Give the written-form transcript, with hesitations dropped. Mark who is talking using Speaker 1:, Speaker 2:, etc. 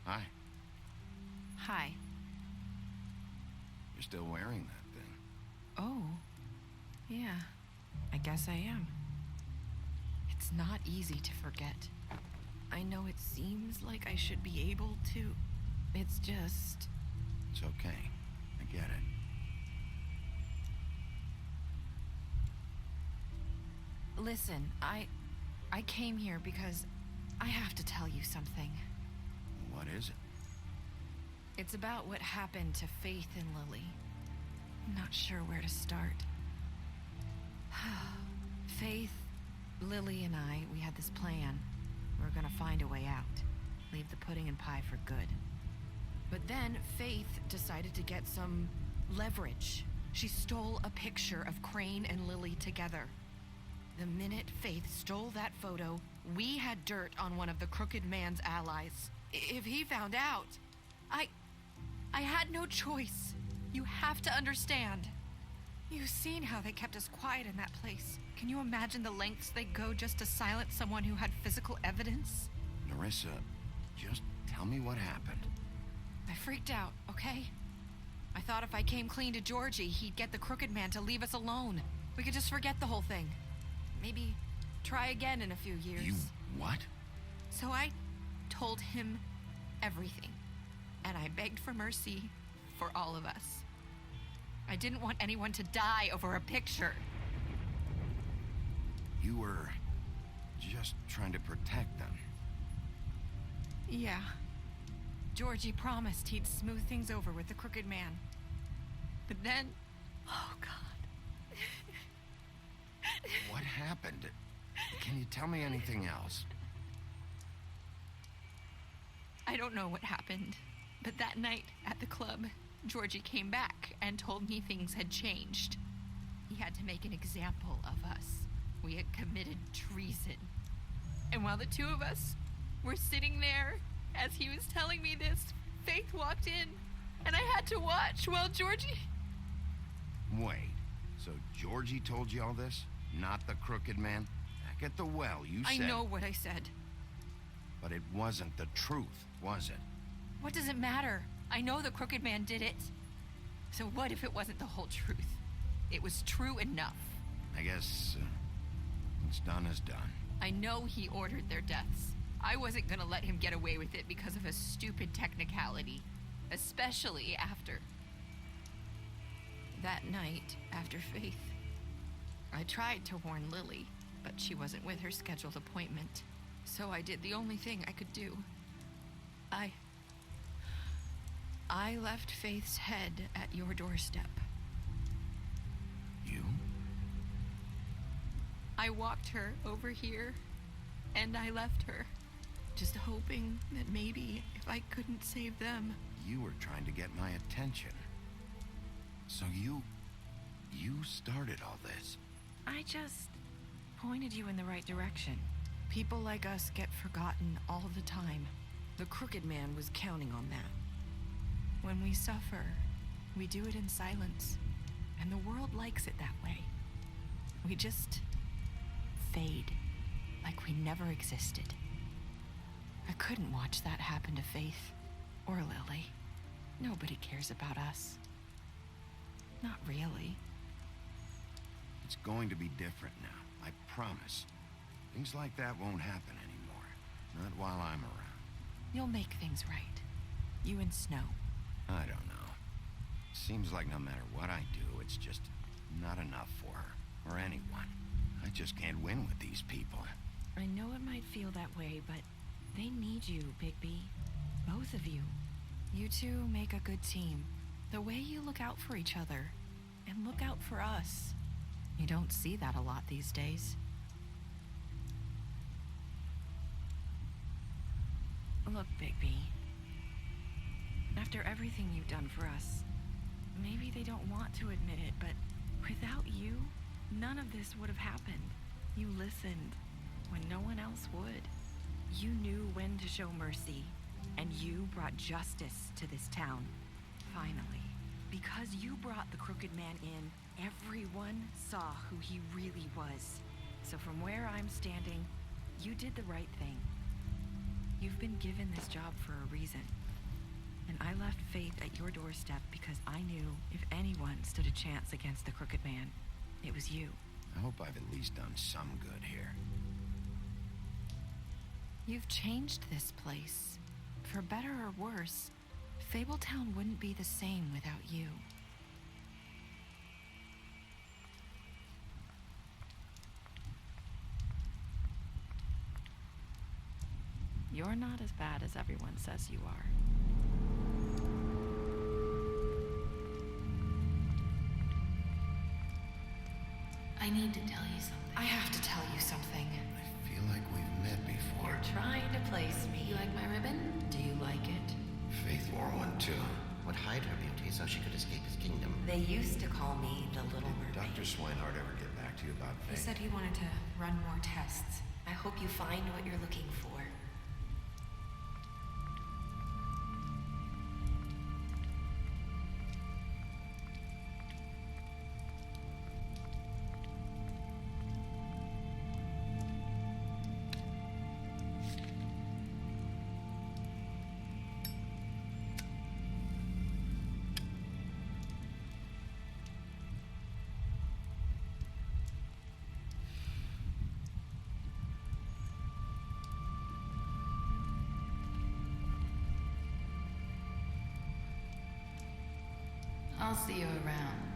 Speaker 1: Hi.
Speaker 2: Hi.
Speaker 1: You're still wearing that thing.
Speaker 2: Oh, yeah, I guess I am. It's not easy to forget. I know it seems like I should be able to. It's just...
Speaker 1: It's okay. I get it.
Speaker 2: Listen, I came here because I have to tell you something.
Speaker 1: What is it?
Speaker 2: It's about what happened to Faith and Lily. I'm not sure where to start. Faith, Lily, and I, we had this plan. We were gonna find a way out. Leave the pudding and pie for good. But then Faith decided to get some leverage. She stole a picture of Crane and Lily together. The minute Faith stole that photo, we had dirt on one of the Crooked Man's allies. If he found out, I had no choice. You have to understand. You've seen how they kept us quiet in that place. Can you imagine the lengths they go just to silence someone who had physical evidence?
Speaker 1: Nerissa, just tell me what happened.
Speaker 2: I freaked out, okay? I thought if I came clean to Georgie, he'd get the Crooked Man to leave us alone. We could just forget the whole thing. Maybe try again in a few years.
Speaker 1: You what?
Speaker 2: So I told him everything. And I begged for mercy for all of us. I didn't want anyone to die over a picture.
Speaker 1: You were just trying to protect them.
Speaker 2: Yeah. Georgie promised he'd smooth things over with the Crooked Man. But then... Oh, God.
Speaker 1: What happened? Can you tell me anything else?
Speaker 2: I don't know what happened. But that night at the club, Georgie came back and told me things had changed. He had to make an example of us. We had committed treason. And while the two of us were sitting there, as he was telling me this, Faith walked in, and I had to watch while Georgie...
Speaker 1: Wait, so Georgie told you all this? Not the Crooked Man? Back at the well, you said...
Speaker 2: I know what I said.
Speaker 1: But it wasn't the truth, was it?
Speaker 2: What does it matter? I know the Crooked Man did it. So what if it wasn't the whole truth? It was true enough.
Speaker 1: I guess what's done is done.
Speaker 2: I know he ordered their deaths. I wasn't gonna let him get away with it because of a stupid technicality. Especially after... That night, after Faith, I tried to warn Lily, but she wasn't with her scheduled appointment. So I did the only thing I could do. I left Faith's head at your doorstep.
Speaker 1: You?
Speaker 2: I walked her over here, and I left her, just hoping that maybe if I couldn't save them...
Speaker 1: You were trying to get my attention. So you started all this.
Speaker 2: I just pointed you in the right direction. People like us get forgotten all the time. The Crooked Man was counting on that. When we suffer, we do it in silence, and the world likes it that way. We just fade, like we never existed. I couldn't watch that happen to Faith or Lily. Nobody cares about us. Not really.
Speaker 1: It's going to be different now, I promise. Things like that won't happen anymore. Not while I'm around.
Speaker 2: You'll make things right. You and Snow.
Speaker 1: I don't know. Seems like no matter what I do, it's just not enough for her, or anyone. I just can't win with these people.
Speaker 2: I know it might feel that way, but they need you, Bigby. Both of you. You two make a good team. The way you look out for each other, and look out for us. You don't see that a lot these days. Look, Bigby. After everything you've done for us, maybe they don't want to admit it, but without you, none of this would have happened. You listened when no one else would. You knew when to show mercy, and you brought justice to this town. Finally. Because you brought the Crooked Man in, everyone saw who he really was. So from where I'm standing, you did the right thing. You've been given this job for a reason. And I left Faith at your doorstep because I knew if anyone stood a chance against the Crooked Man, it was you.
Speaker 1: I hope I've at least done some good here.
Speaker 2: You've changed this place. For better or worse, Fabletown wouldn't be the same without you. You're not as bad as everyone says you are.
Speaker 3: I need to tell you something.
Speaker 2: I have to tell you something.
Speaker 1: I feel like we've met before.
Speaker 2: You're trying to place me.
Speaker 3: You like my ribbon?
Speaker 2: Do you like it?
Speaker 1: Faith wore one too.
Speaker 4: Would hide her beauty so she could escape his kingdom.
Speaker 3: They used to call me the Little
Speaker 1: Did
Speaker 3: Mermaid.
Speaker 1: Dr. Swinehart ever get back to you about
Speaker 3: He
Speaker 1: Faith?
Speaker 3: said he wanted to run more tests. I hope you find what you're looking for. I'll see you around.